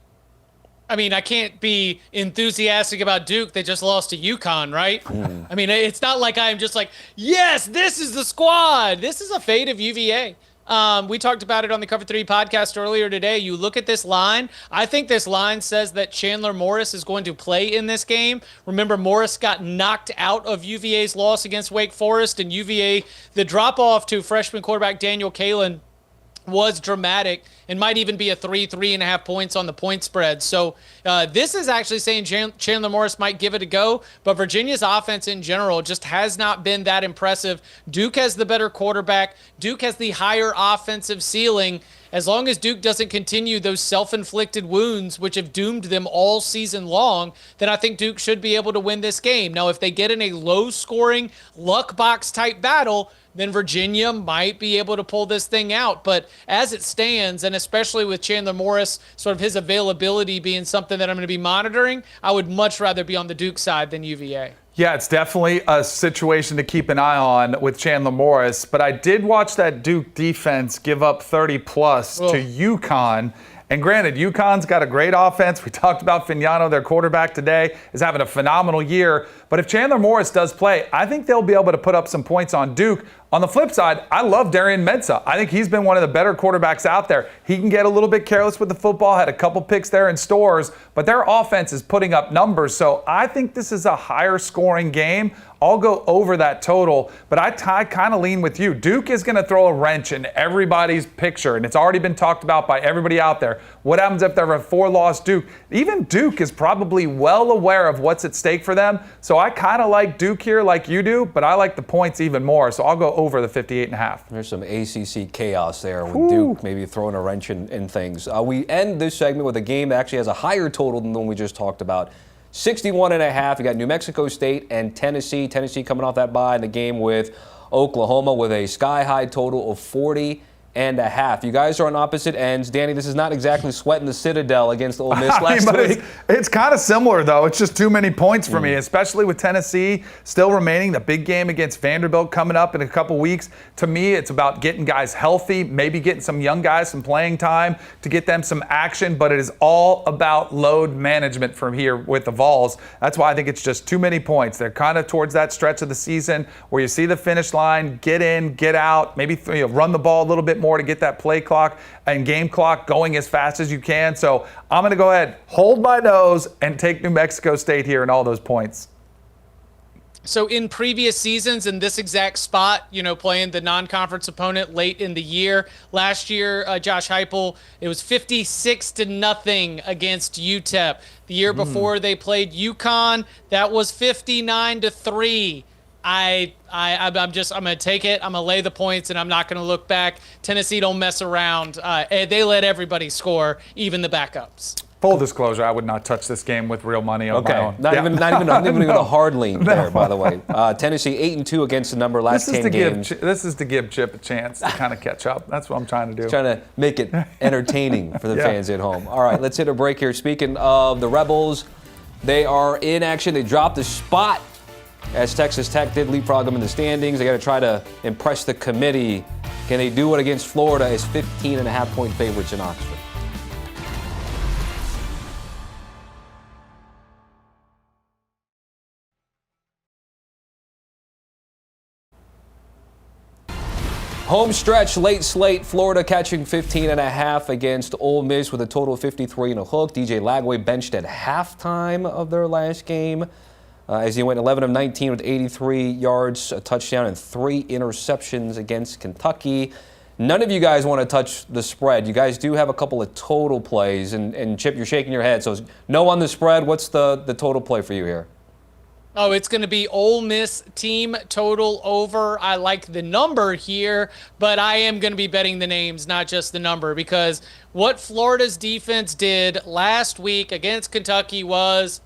I mean, I can't be enthusiastic about Duke. They just lost to UConn, right? I mean, it's not like I'm just like, yes, this is the squad. This is a fate of UVA. We talked about it on the Cover 3 podcast earlier today. You look at this line. I think this line says that Chandler Morris is going to play in this game. Remember, Morris got knocked out of UVA's loss against Wake Forest, and UVA, the drop-off to freshman quarterback Daniel Kalen was dramatic and might even be a 3.5 points on the point spread. So this is actually saying Chandler Morris might give it a go, but Virginia's offense in general just has not been that impressive. Duke has the better quarterback. Duke has the higher offensive ceiling. As long as Duke doesn't continue those self-inflicted wounds, which have doomed them all season long, then I think Duke should be able to win this game. Now, if they get in a low-scoring, luck box type battle, then Virginia might be able to pull this thing out. But as it stands, and especially with Chandler Morris, sort of his availability being something that I'm going to be monitoring, I would much rather be on the Duke side than UVA. Yeah, it's definitely a situation to keep an eye on with Chandler Morris. But I did watch that Duke defense give up 30-plus to UConn. And granted, UConn's got a great offense. We talked about Fignano, their quarterback today, is having a phenomenal year. But if Chandler Morris does play, I think they'll be able to put up some points on Duke. On the flip side, I love Darian Mensah. I think he's been one of the better quarterbacks out there. He can get a little bit careless with the football, had a couple picks there in stores, but their offense is putting up numbers. So I think this is a higher scoring game. I'll go over that total, but I kind of lean with you. Duke is going to throw a wrench in everybody's picture, and it's already been talked about by everybody out there. What happens if they're a 4-loss Duke? Even Duke is probably well aware of what's at stake for them. So I kind of like Duke here like you do, but I like the points even more. So I'll go over the 58.5. There's some ACC chaos there with Duke maybe throwing a wrench in things. We end this segment with a game that actually has a higher total than the one we just talked about. 61.5. You got New Mexico State and Tennessee. Tennessee coming off that bye in the game with Oklahoma with a sky-high total of 40.5. You guys are on opposite ends. Danny, this is not exactly sweating the Citadel against Ole Miss last week. It's kind of similar, though. It's just too many points for me, especially with Tennessee still remaining. The big game against Vanderbilt coming up in a couple weeks. To me, it's about getting guys healthy, maybe getting some young guys some playing time to get them some action, but it is all about load management from here with the Vols. That's why I think it's just too many points. They're kind of towards that stretch of the season where you see the finish line, get in, get out, maybe run the ball a little bit more to get that play clock and game clock going as fast as you can. So I'm going to go ahead, hold my nose, and take New Mexico State here and all those points. So in previous seasons in this exact spot, playing the non-conference opponent late in the year, last year, Josh Heupel, it was 56-0 against UTEP. The year before they played UConn, that was 59-3. I'm going to take it. I'm going to lay the points, and I'm not going to look back. Tennessee don't mess around. They let everybody score, even the backups. Full disclosure, I would not touch this game with real money on my own. Not even a hard lean there, by the way. Tennessee 8-2 against the number last 10 games. This is to give Chip a chance to kind of catch up. That's what I'm trying to do. Trying to make it entertaining for the fans at home. All right, let's hit a break here. Speaking of the Rebels, they are in action. They dropped a spot as Texas Tech did leapfrog them in the standings. They got to try to impress the committee. Can they do it against Florida as 15.5-point favorites in Oxford? Home stretch, late slate, Florida catching 15.5 against Ole Miss with a total of 53 and a hook. DJ Lagway benched at halftime of their last game as he went 11 of 19 with 83 yards, a touchdown, and 3 interceptions against Kentucky. None of you guys want to touch the spread. You guys do have a couple of total plays, and Chip, you're shaking your head. So no on the spread. What's the total play for you here? Oh, it's going to be Ole Miss team total over. I like the number here, but I am going to be betting the names, not just the number, because what Florida's defense did last week against Kentucky was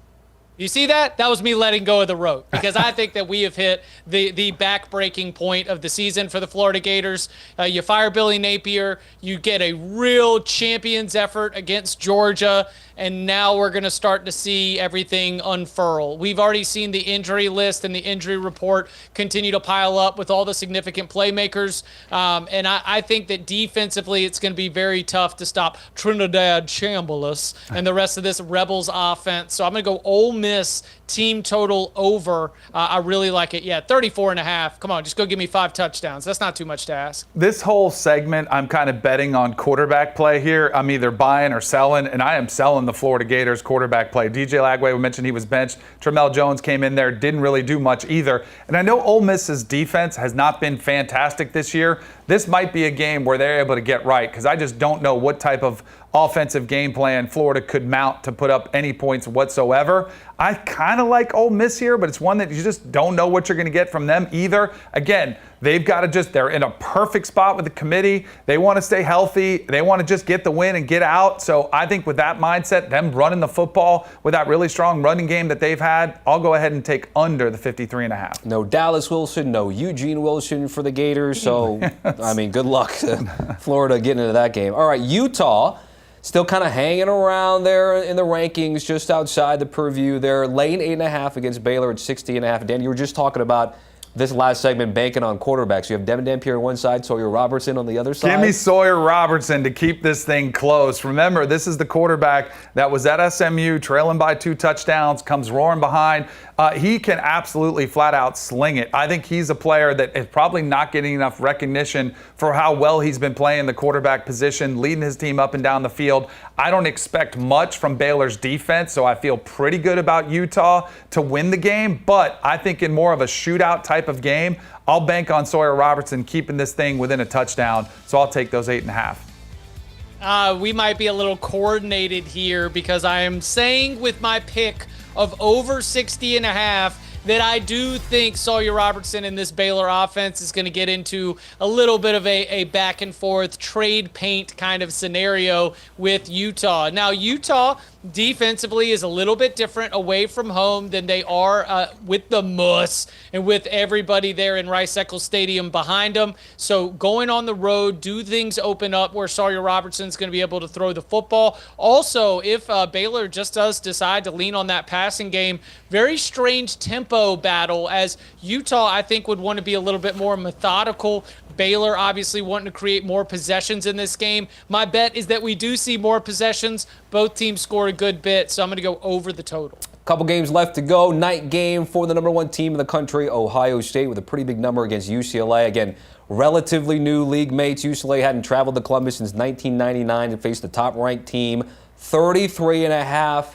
You see that? That was me letting go of the rope because I think that we have hit the back-breaking point of the season for the Florida Gators. You fire Billy Napier, you get a real champion's effort against Georgia, and now we're going to start to see everything unfurl. We've already seen the injury list and the injury report continue to pile up with all the significant playmakers, and I think that defensively it's going to be very tough to stop Trinidad Chambliss and the rest of this Rebels offense. So I'm going to go Ole Miss team total over. I really like it. Yeah, 34.5. Come on, just go give me 5 touchdowns. That's not too much to ask. This whole segment, I'm kind of betting on quarterback play here. I'm either buying or selling, and I am selling the Florida Gators quarterback play. DJ Lagway, we mentioned he was benched. Tramel Jones came in there, didn't really do much either. And I know Ole Miss's defense has not been fantastic this year. This might be a game where they're able to get right because I just don't know what type of offensive game plan Florida could mount to put up any points whatsoever. I kind of like Ole Miss here, but it's one that you just don't know what you're going to get from them either. Again, they've got to they're in a perfect spot with the committee. They want to stay healthy. They want to just get the win and get out. So I think with that mindset, them running the football with that really strong running game that they've had, I'll go ahead and take under the 53.5. No Dallas Wilson, no Eugene Wilson for the Gators. So, I mean, good luck to Florida getting into that game. All right, Utah. Still kind of hanging around there in the rankings, just outside the purview there. Laying 8.5 against Baylor at 60.5. Dan, you were just talking about this last segment banking on quarterbacks. You have Devin Dampier on one side, Sawyer Robertson on the other side. Give me Sawyer Robertson to keep this thing close. Remember, this is the quarterback that was at SMU, trailing by 2 touchdowns, comes roaring behind. He can absolutely flat out sling it. I think he's a player that is probably not getting enough recognition for how well he's been playing the quarterback position, leading his team up and down the field. I don't expect much from Baylor's defense, so I feel pretty good about Utah to win the game. But I think in more of a shootout type of game, I'll bank on Sawyer Robertson keeping this thing within a touchdown. So I'll take those 8.5. We might be a little coordinated here because I am saying with my pick of over 60.5 that I do think Sawyer Robertson in this Baylor offense is going to get into a little bit of a back and forth trade paint kind of scenario with Utah. Now, Utah defensively is a little bit different away from home than they are with the Muss and with everybody there in Rice-Eccles Stadium behind them. So going on the road, do things open up where Sawyer Robertson's going to be able to throw the football. Also, if Baylor just does decide to lean on that passing game, very strange tempo battle as Utah, I think, would want to be a little bit more methodical. Baylor obviously wanting to create more possessions in this game. My bet is that we do see more possessions. Both teams score a good bit, so I'm going to go over the total. Couple games left to go. Night game for the #1 team in the country, Ohio State, with a pretty big number against UCLA. Again, relatively new league mates. UCLA hadn't traveled to Columbus since 1999 to face the top-ranked team. 33.5.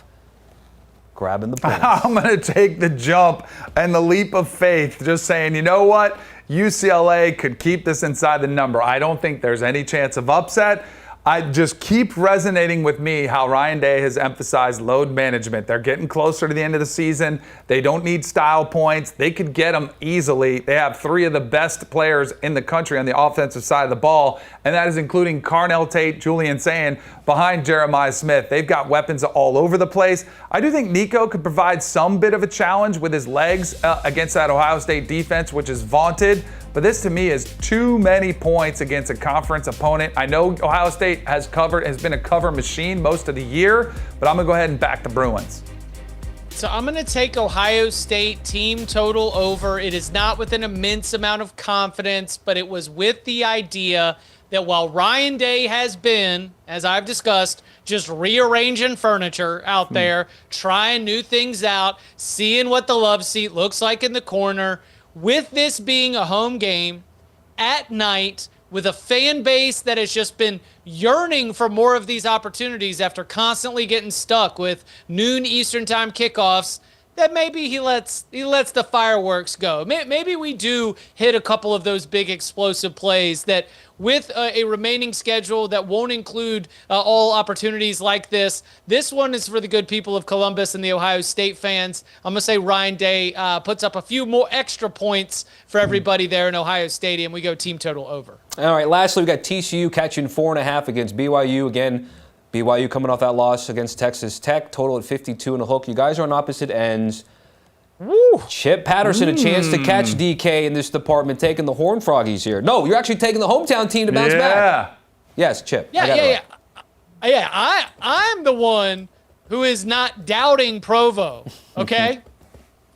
Grabbing the points. I'm going to take the jump and the leap of faith, just saying, you know what? UCLA could keep this inside the number. I don't think there's any chance of upset. I just keep resonating with me how Ryan Day has emphasized load management. They're getting closer to the end of the season. They don't need style points. They could get them easily. They have 3 of the best players in the country on the offensive side of the ball, and that is including Carnell Tate, Julian Sayin, behind Jeremiah Smith. They've got weapons all over the place. I do think Nico could provide some bit of a challenge with his legs against that Ohio State defense, which is vaunted. But this, to me, is too many points against a conference opponent. I know Ohio State has been a cover machine most of the year, but I'm going to go ahead and back the Bruins. So I'm going to take Ohio State team total over. It is not with an immense amount of confidence, but it was with the idea that while Ryan Day has been, as I've discussed, just rearranging furniture out there, trying new things out, seeing what the love seat looks like in the corner, with this being a home game at night with a fan base that has just been yearning for more of these opportunities after constantly getting stuck with noon Eastern time kickoffs, that maybe he lets the fireworks go. Maybe we do hit a couple of those big explosive plays that with a remaining schedule that won't include all opportunities like this. This one is for the good people of Columbus and the Ohio State fans. I'm going to say Ryan Day puts up a few more extra points for everybody there in Ohio Stadium. We go team total over. All right, lastly, we got TCU catching 4.5 against BYU. Again, BYU coming off that loss against Texas Tech, total at 52 and a hook. You guys are on opposite ends. Woo. Chip Patterson, a chance to catch DK in this department, taking the Horned Froggies here. No, you're actually taking the hometown team to bounce back. Yes, Chip. Yeah. I'm the one who is not doubting Provo, okay?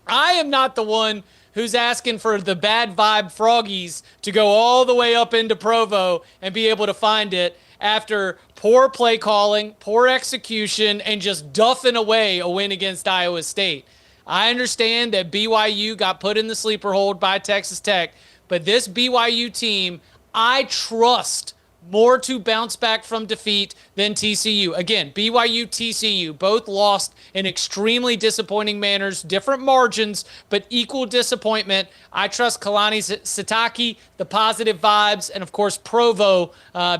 I am not the one who's asking for the bad vibe Froggies to go all the way up into Provo and be able to find it after poor play calling, poor execution, and just duffing away a win against Iowa State. I understand that BYU got put in the sleeper hold by Texas Tech, but this BYU team, I trust more to bounce back from defeat than TCU. Again, BYU, TCU, both lost in extremely disappointing manners, different margins, but equal disappointment. I trust Kalani Sitake, the positive vibes, and of course Provo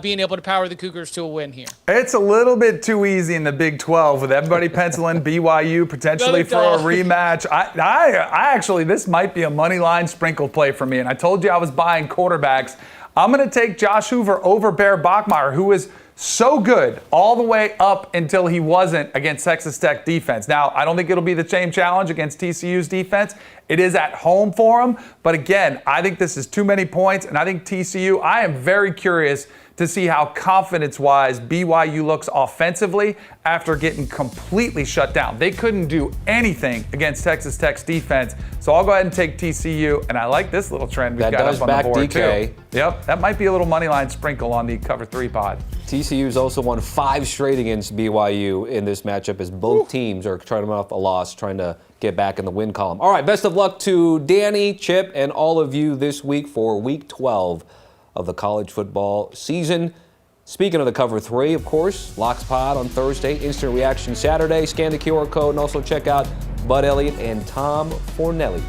being able to power the Cougars to a win here. It's a little bit too easy in the Big 12 with everybody penciling BYU potentially for a rematch. I actually, this might be a money line sprinkle play for me, and I told you I was buying quarterbacks. I'm going to take Josh Hoover over Bear Bachmeier, who is so good all the way up until he wasn't against Texas Tech defense. Now, I don't think it'll be the same challenge against TCU's defense. It is at home for him. But again, I think this is too many points, and I think TCU, I am very curious to see how confidence-wise BYU looks offensively after getting completely shut down. They couldn't do anything against Texas Tech's defense. So I'll go ahead and take TCU, and I like this little trend we've got up on the board DK. too. Yep, that might be a little money line sprinkle on the Cover 3 pod. TCU's also won 5 straight against BYU in this matchup as both teams are trying to off a loss, trying to get back in the win column. All right, best of luck to Danny, Chip, and all of you this week for Week 12 of the college football season. Speaking of the Cover 3, of course, Locks Pod on Thursday, Instant Reaction Saturday. Scan the QR code and also check out Bud Elliott and Tom Fornelli